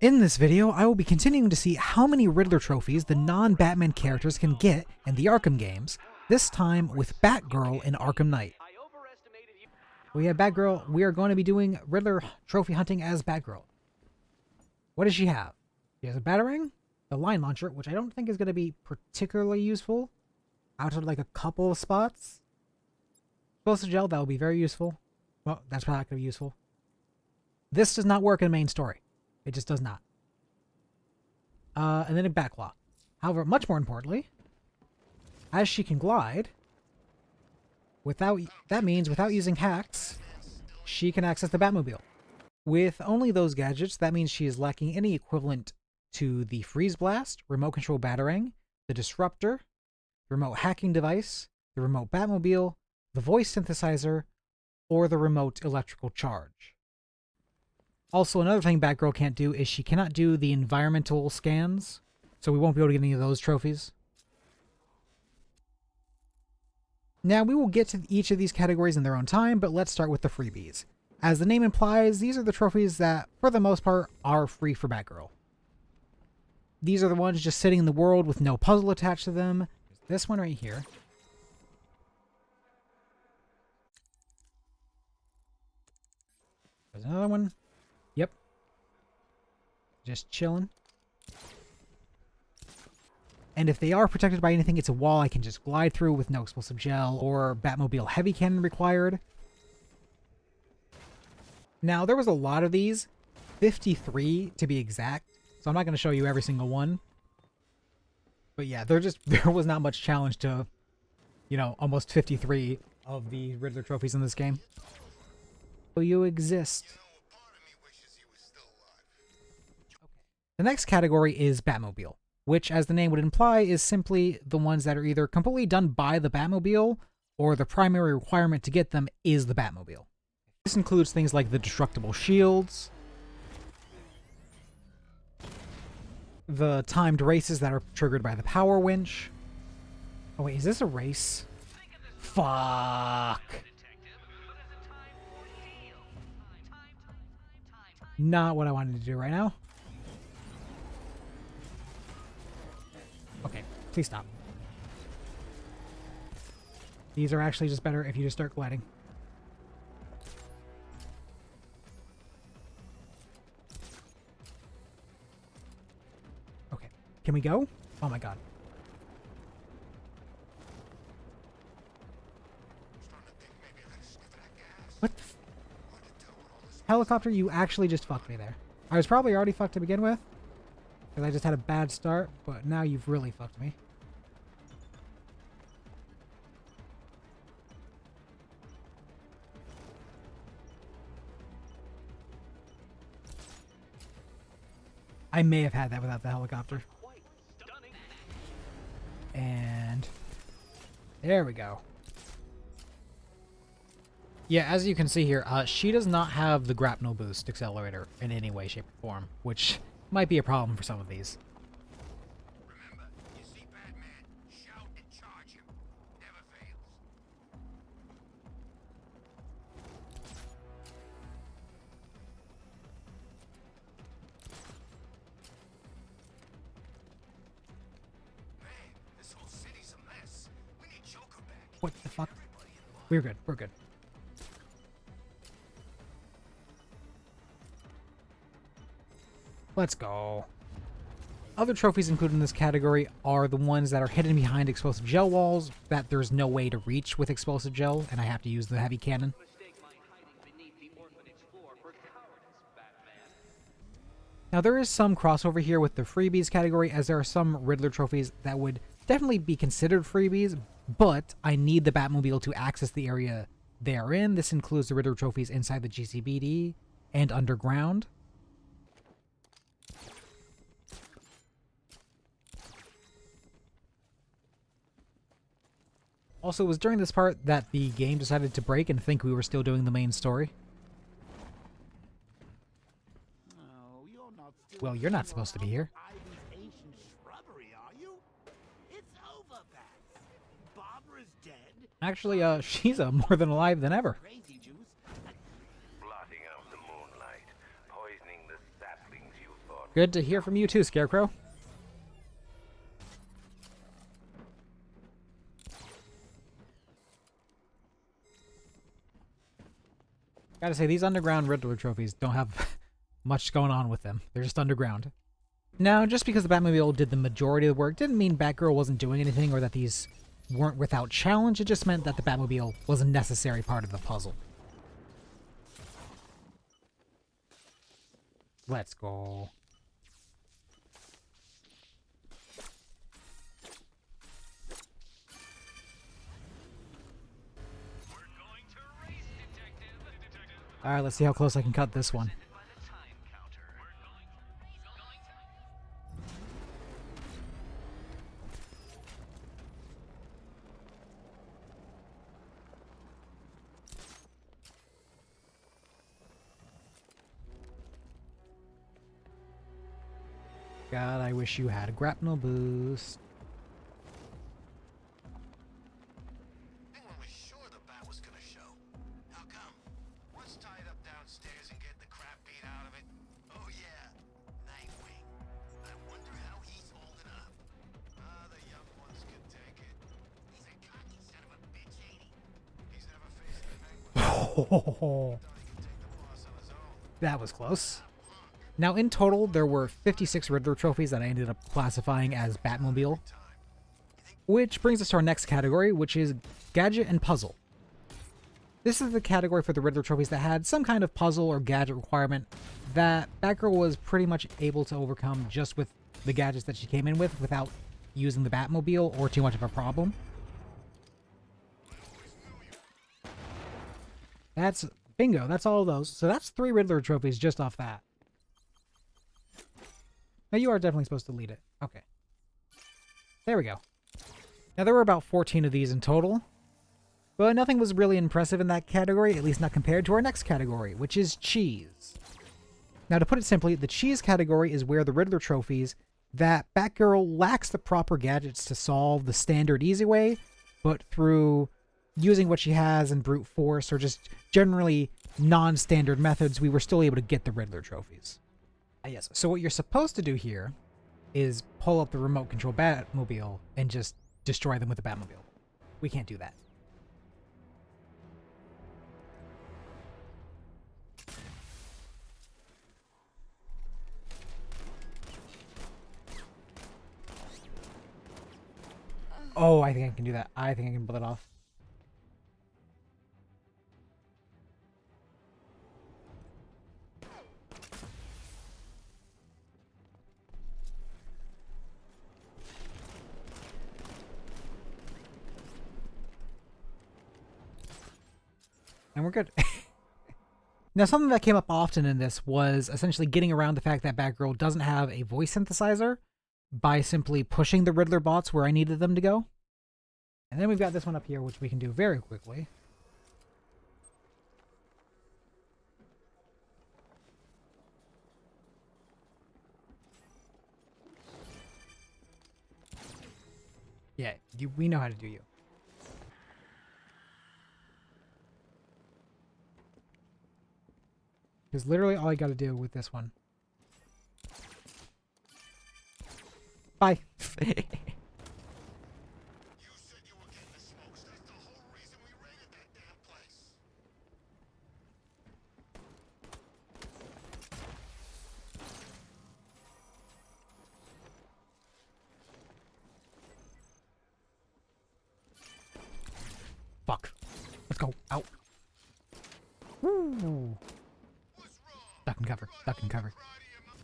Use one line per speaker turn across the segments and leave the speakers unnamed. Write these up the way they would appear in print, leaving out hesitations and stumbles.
In this video, I will be continuing to see how many Riddler trophies the non-Batman characters can get in the Arkham games, this time with Batgirl in Arkham Knight. We have Batgirl. We are going to be doing Riddler trophy hunting as Batgirl. What does she have? She has a Batarang, the line launcher, which I don't think is going to be particularly useful, out of like a couple of spots. Explosive gel, that will be very useful. Well, that's probably not going to be useful. This does not work in the main story. It just does not. And then a Batclaw. However, much more importantly, as she can glide, that means without using hacks, she can access the Batmobile. With only those gadgets, that means she is lacking any equivalent to the Freeze Blast, Remote Control Batarang, the Disruptor, the Remote Hacking Device, the Remote Batmobile, the Voice Synthesizer, or the Remote Electrical Charge. Also, another thing Batgirl can't do is she cannot do the environmental scans, so we won't be able to get any of those trophies. Now, we will get to each of these categories in their own time, but let's start with the freebies. As the name implies, these are the trophies that, for the most part, are free for Batgirl. These are the ones just sitting in the world with no puzzle attached to them. This one right here. There's another one. Yep. Just chilling. And if they are protected by anything, it's a wall I can just glide through with no explosive gel or Batmobile heavy cannon required. Now, there was a lot of these, 53 to be exact, so I'm not going to show you every single one. But yeah, there was not much challenge to, almost 53 of the Riddler trophies in this game. So you exist. The next category is Batmobile, which, as the name would imply, is simply the ones that are either completely done by the Batmobile or the primary requirement to get them is the Batmobile. This includes things like the destructible shields, the timed races that are triggered by the power winch. Oh wait, is this a race? Fuck! Not what I wanted to do right now. Okay, please stop. These are actually just better if you just start gliding. Okay, can we go? Oh my god. What the helicopter, you actually just fucked me there. I was probably already fucked to begin with, because I just had a bad start, but now you've really fucked me. I may have had that without the helicopter. And there we go. Yeah, as you can see here, she does not have the grapnel boost accelerator in any way, shape, or form, which might be a problem for some of these.
Remember, you see Batman, shout and charge him. Never fails. Man, this whole city's a mess. We need Joker back.
What the fuck? We're good. We're good. Let's go. Other trophies included in this category are the ones that are hidden behind explosive gel walls that there's no way to reach with explosive gel, and I have to use the heavy cannon. Now, there is some crossover here with the freebies category, as there are some Riddler trophies that would definitely be considered freebies, but I need the Batmobile to access the area they are in. This includes the Riddler trophies inside the GCPD and underground. Also, it was during this part that the game decided to break and think we were still doing the main story. Well, you're not supposed to be here. Actually, she's more than alive than ever.
Blotting out the moonlight, poisoning the saplings you thought
Good to hear from you too, Scarecrow. Gotta say, these underground Riddler trophies don't have much going on with them. They're just underground. Now, just because the Batmobile did the majority of the work didn't mean Batgirl wasn't doing anything or that these weren't without challenge. It just meant that the Batmobile was a necessary part of the puzzle. Let's go. Alright, let's see how close I can cut this one. God, I wish you had a grapnel boost.
Anyone was sure the bat was gonna show. How come? What's tied up downstairs and getting the crap beat out of it? Oh yeah, Nightwing. I wonder how he's holding up. Ah, the young ones can take it. He's a cocky son of a bitch, ain't he? He's never faced the Penguin.
Oh,
Thought he could take the boss on his own.
that was close. Now, in total, there were 56 Riddler trophies that I ended up classifying as Batmobile. Which brings us to our next category, which is Gadget and Puzzle. This is the category for the Riddler trophies that had some kind of puzzle or gadget requirement that Batgirl was pretty much able to overcome just with the gadgets that she came in with without using the Batmobile or too much of a problem. That's bingo, that's all of those. So that's 3 Riddler trophies just off that. Now you are definitely supposed to lead it. Okay. There we go. Now there were about 14 of these in total, but nothing was really impressive in that category, at least not compared to our next category, which is cheese. Now to put it simply, the cheese category is where the Riddler trophies that Batgirl lacks the proper gadgets to solve the standard easy way, but through using what she has in brute force or just generally non-standard methods, we were still able to get the Riddler trophies. Yes, so what you're supposed to do here is pull up the remote control Batmobile and just destroy them with the Batmobile. We can't do that. Oh, I think I can do that. I think I can pull it off. And we're good. Now, something that came up often in this was essentially getting around the fact that Batgirl doesn't have a voice synthesizer by simply pushing the Riddler bots where I needed them to go. And then we've got this one up here, which we can do very quickly. Yeah, we know how to do you. Because literally all I got to do with this one. Bye.
You said you were getting the smokes. That's the whole reason we raided that damn place.
Fuck. Let's go. Out. Woo.
What's wrong?
Duck and cover. Duck and cover.
Proud of you, Mom.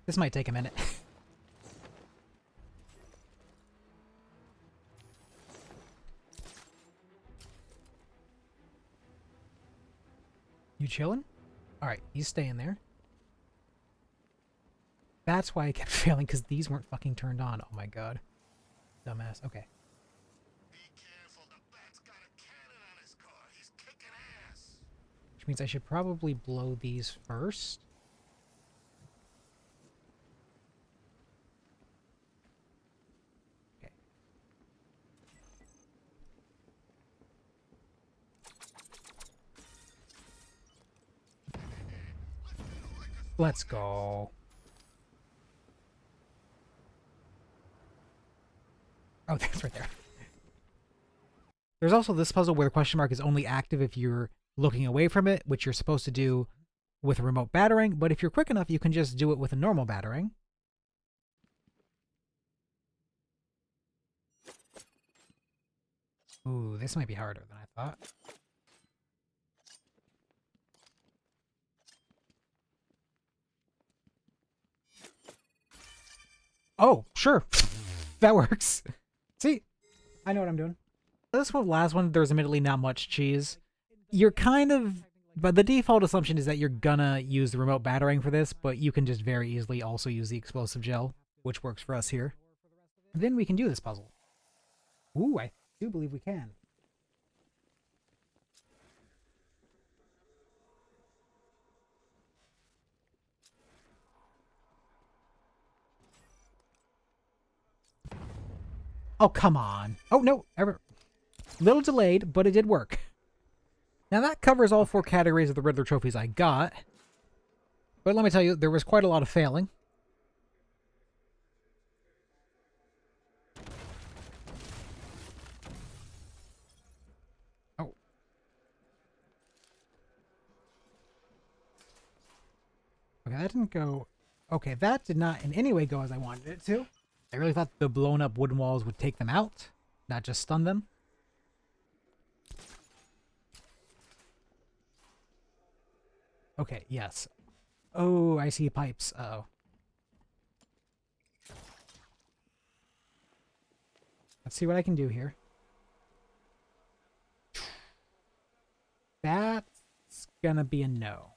This might take a minute. You chilling? Alright, he's staying there. That's why I kept failing, because these weren't fucking turned on. Oh my god. Dumbass. Okay.
Be careful. The bat's got a cannon on his car. He's kicking ass.
Which means I should probably blow these first. Okay. Let's go. Oh, that's right there. There's also this puzzle where the question mark is only active if you're looking away from it, which you're supposed to do with a remote battering, but if you're quick enough, you can just do it with a normal battering. Ooh, this might be harder than I thought. Oh, sure. That works. See? I know what I'm doing. This one, last one, there's admittedly not much cheese. You're kind of... But the default assumption is that you're gonna use the remote battering for this, but you can just very easily also use the explosive gel, which works for us here. And then we can do this puzzle. Ooh, I do believe we can. Oh, come on. Oh, no. Little delayed, but it did work. Now that covers all 4 categories of the Riddler trophies I got. But let me tell you, there was quite a lot of failing. Oh. Okay, that didn't go... Okay, that did not in any way go as I wanted it to. I really thought the blown up wooden walls would take them out, not just stun them. Okay, yes. Oh, I see pipes. Uh-oh. Let's see what I can do here. That's gonna be a no.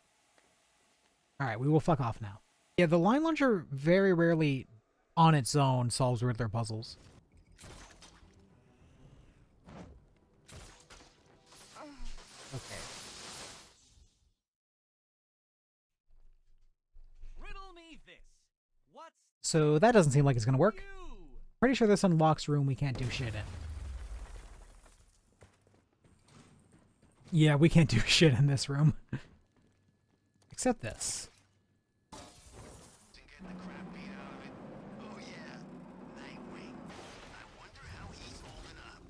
Alright, we will fuck off now. Yeah, the line launcher very rarely on its own solves Riddler puzzles. Okay.
Riddle me this. What's
So that doesn't seem like it's gonna work. Pretty sure this unlocks room we can't do shit in. Yeah, we can't do shit in this room. Except this.
And get the crap beat out of it. Oh yeah, Nightwing. I wonder how he's holding up.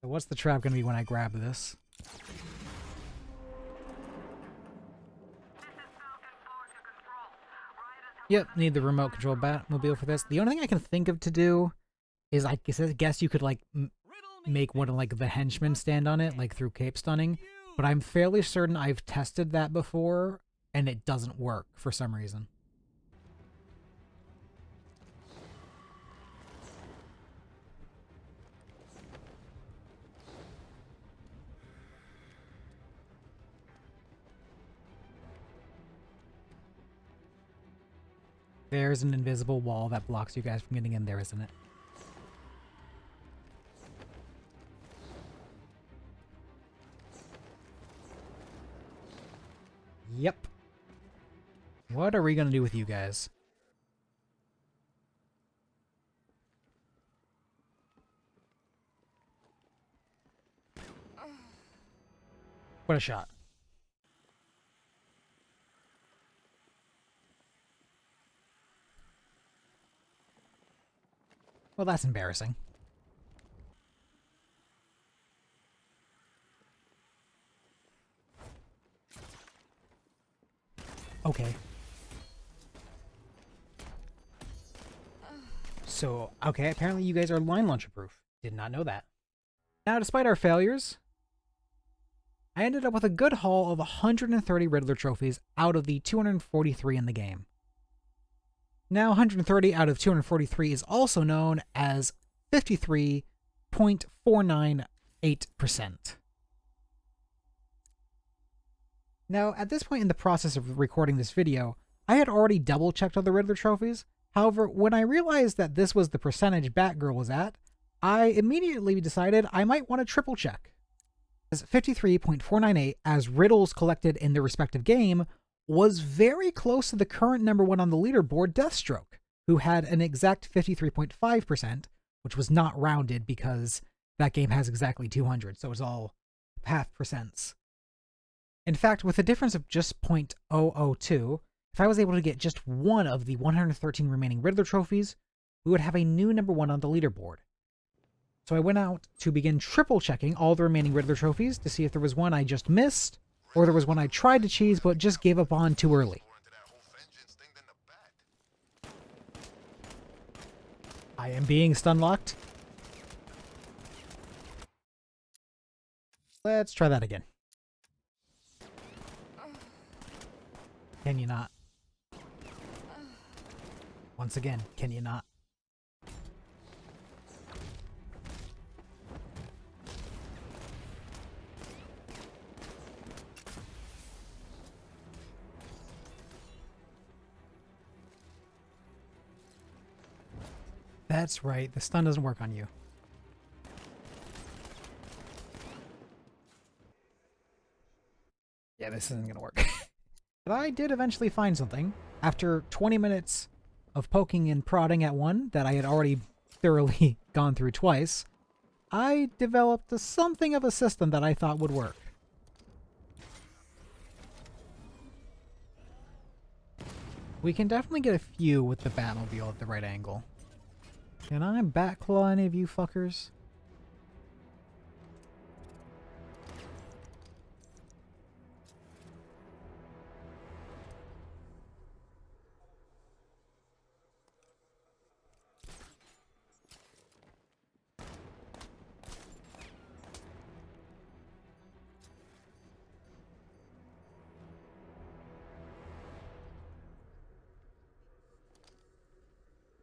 So what's the trap gonna be when I grab this? Yep, need the remote control Batmobile for this. The only thing I can think of to do is I guess you could like make one of like the henchmen stand on it, like through cape stunning. But I'm fairly certain I've tested that before and it doesn't work for some reason. There's an invisible wall that blocks you guys from getting in there, isn't it? Yep. What are we gonna do with you guys? What a shot. Well, that's embarrassing. Okay. So, okay, apparently you guys are line launcher proof. Did not know that. Now, despite our failures, I ended up with a good haul of 130 Riddler trophies out of the 243 in the game. Now, 130 out of 243 is also known as 53.498%. Now, at this point in the process of recording this video, I had already double-checked all the Riddler trophies. However, when I realized that this was the percentage Batgirl was at, I immediately decided I might want to triple-check. As 53.498 as riddles collected in their respective game was very close to the current number 1 on the leaderboard, Deathstroke, who had an exact 53.5%, which was not rounded because that game has exactly 200, so it's all half percents. In fact, with a difference of just 0.002, if I was able to get just one of the 113 remaining Riddler trophies, we would have a new number 1 on the leaderboard. So I went out to begin triple checking all the remaining Riddler trophies to see if there was one I just missed, or there was one I tried to cheese but just gave up on too early. I am being stun-locked. Let's try that again. Can you not? Once again, can you not? That's right, the stun doesn't work on you. Yeah, this isn't gonna work. But I did eventually find something. After 20 minutes of poking and prodding at one that I had already thoroughly gone through twice, I developed something of a system that I thought would work. We can definitely get a few with the Batmobile at the right angle. Can I Batclaw any of you fuckers?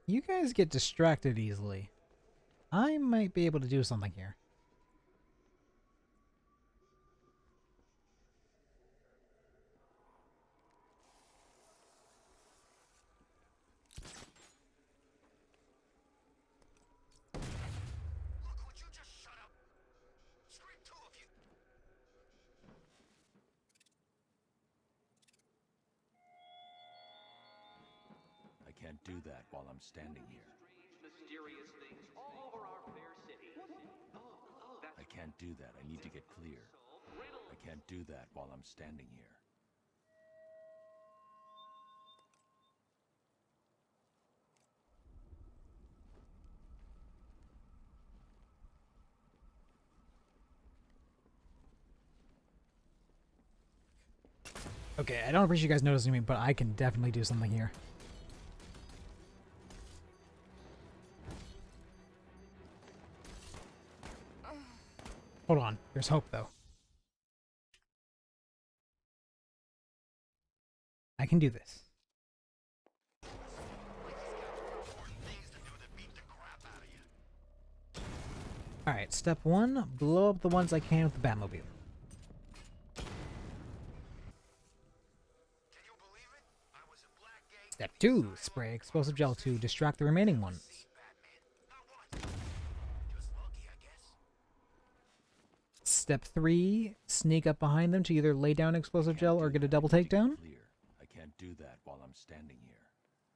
You guys get distracted easily. I might be able to do something here.
Look, would you just shut up? Scream, two of you.
I can't do that while I'm standing here.
Mysterious things all over our fair city.
I can't do that. I need to get clear. I can't do that while I'm standing here.
Okay, I don't appreciate you guys noticing me, but I can definitely do something here. Hold on, there's hope though. I can do this. Alright, step 1, blow up the ones I can with the Batmobile.
Can you believe it? I was a black gate.
Step 2, spray explosive gel to distract the remaining ones.
Batman. Not once. Just lucky, I guess.
Step 3, sneak up behind them to either lay down explosive gel or get a double takedown.
Clear. I can't do that while I'm standing here.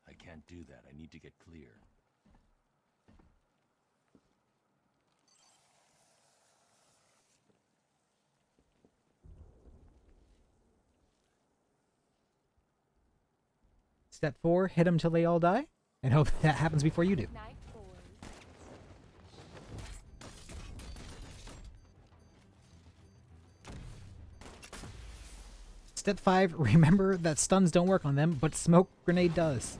I can't do that. I need to get clear.
Step 4, hit them till they all die, and hope that happens before you do.
Night, boys.
Step 5, remember that stuns don't work on them, but smoke grenade does.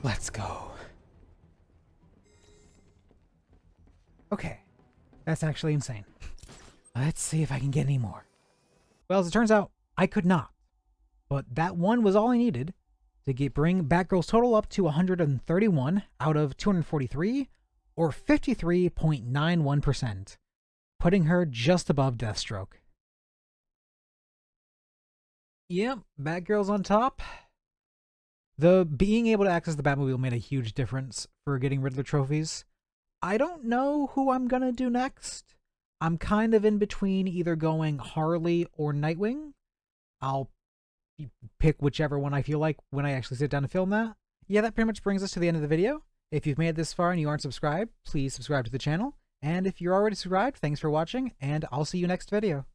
Let's go. Okay, that's actually insane. Let's see if I can get any more. Well, as it turns out, I could not. But that one was all I needed to bring Batgirl's total up to 131 out of 243, or 53.91%, putting her just above Deathstroke. Yep, Batgirl's on top. The being able to access the Batmobile made a huge difference for getting Riddler trophies. I don't know who I'm gonna do next. I'm kind of in between either going Harley or Nightwing. I'll pick whichever one I feel like when I actually sit down to film that. Yeah, that pretty much brings us to the end of the video. If you've made it this far and you aren't subscribed, please subscribe to the channel. And if you're already subscribed, thanks for watching, and I'll see you next video.